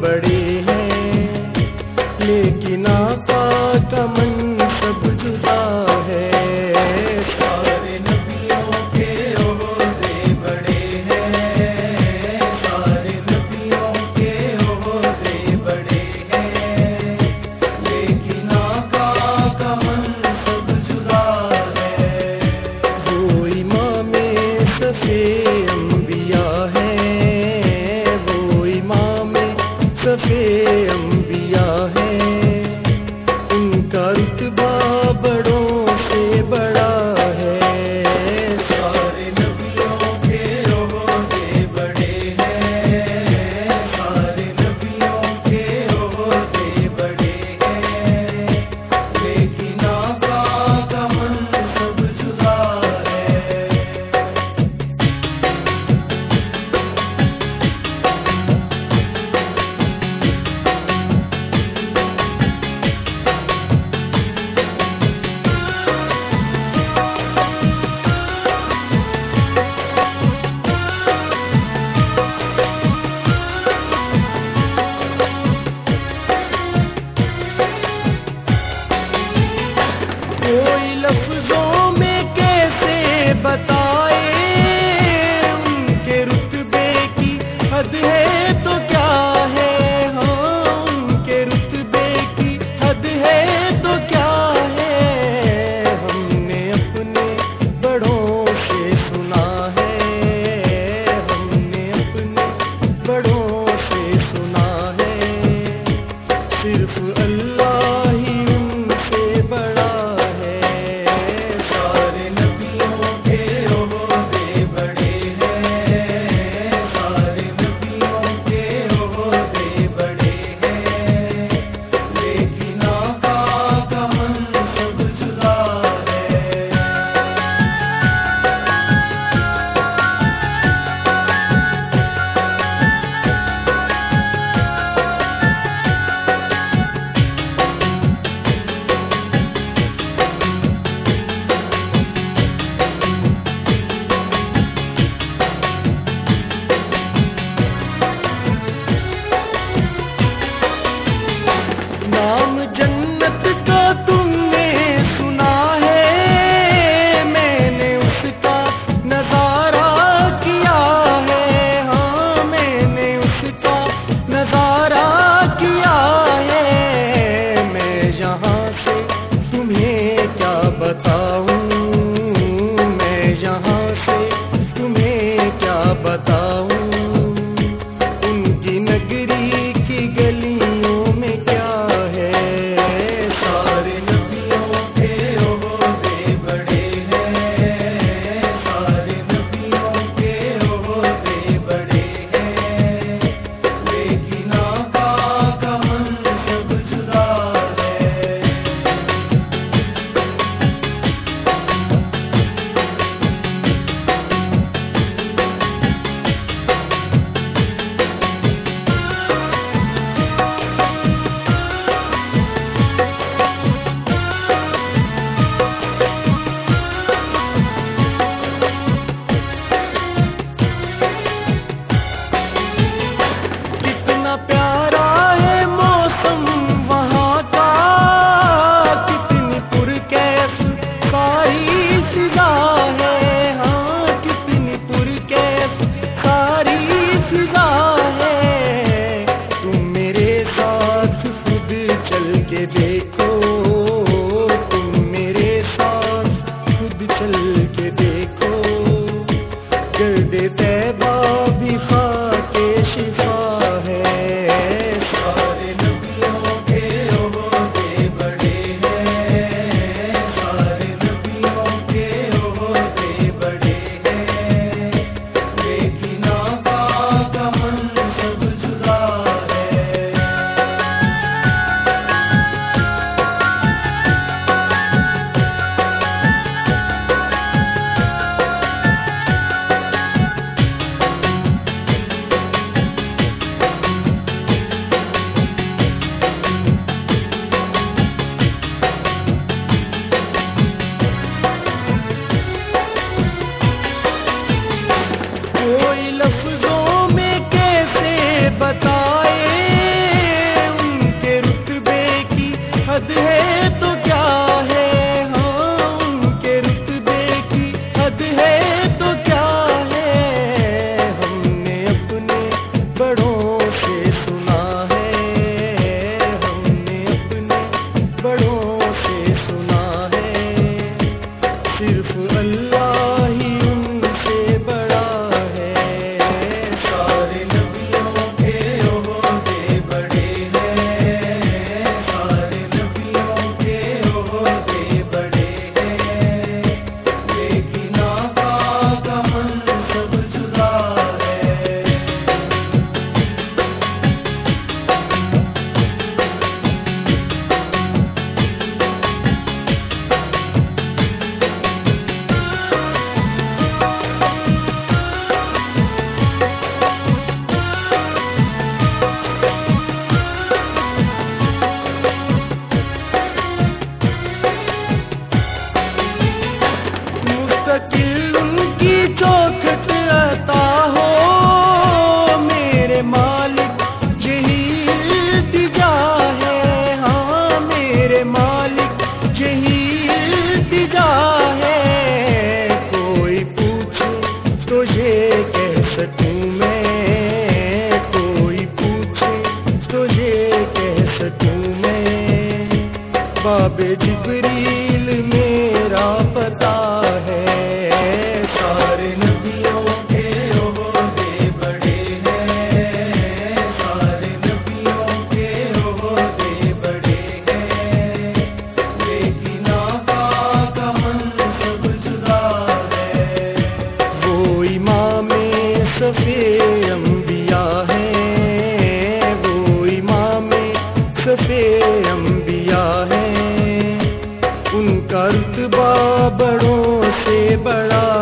بڑے ہیں، لیکن آقا کا منصب جدا ہے۔ سارے نبیوں کے عہدے بڑے ہیں، سارے نبیوں کے عہدے بڑے ہیں، لیکن آقا کا منصب جدا ہے۔ وہ امام صفِ انبیاء ہیں، وہ امام صفِ انبیاء ہیں، ان کا رتبہ بڑوں سے بڑا ہے۔ سارے نبیوں کے عہدے بڑے ہیں، سارے نبیوں کے عہدے بڑے ہیں، لیکن آقا کا منصب جدا ہے۔ کوئی لفظوں میں کیسے بتائے ان کے رتبے کی حد ہے تو کیا ہے، ہاں ان کے رتبے کی حد ہے تو کیا ہے۔ ہم نے اپنے بڑوں سے سنا ہے، ہم نے اپنے بڑوں سے سنا ہے، صرف اللہ ہی ان سے بڑا ہے۔ سارے نبیوں کے عہدے بڑے ہیں، سارے نبیوں کے عہدے بڑے ہیں، لیکن آقا کا منصب جدا ہے۔ نام جنت کا تم نے سنا ہے، میں نے اس کا نظارہ کیا ہے، ہاں میں نے اس کا نظارہ کیا ہے۔ میں یہاں سے تمہیں کیا بتاؤں، میں یہاں سے تمہیں کیا بتاؤں، ان کی نگری کی گلیوں میں کیا ہے۔ سارے نبیوں کے عہدے بڑے ہیں، سارے نبیوں کے عہدے بڑے ہیں، لیکن آقا کا منصب جدا ہے۔ کتنا پیارا ہے موسم وہاں کا، کتنی پرکیف ساری فضا ہے، ہاں کتنی پرکیف ساری فضا ہے۔ تم میرے ساتھ خود چل کے دیکھو، تم میرے ساتھ خود چل کے دیکھو، گرد طیبہ بھی خاک شفا ہے۔ سارے نبیوں کے عہدے بڑے ہیں، سارے نبیوں کے عہدے بڑے ہیں، لیکن آقا کا باب جبریل میرا پتا ہے، سارے نبیوں کے عہدے بڑے ہیں، سارے نبیوں کے عہدے بڑے ہیں، لیکن آقا کا منصب جدا ہے۔ وہ امام صفِ انبیاء ہیں، وہ امام صفِ انبیاء ہیں، ان کا رتبہ بڑوں سے بڑا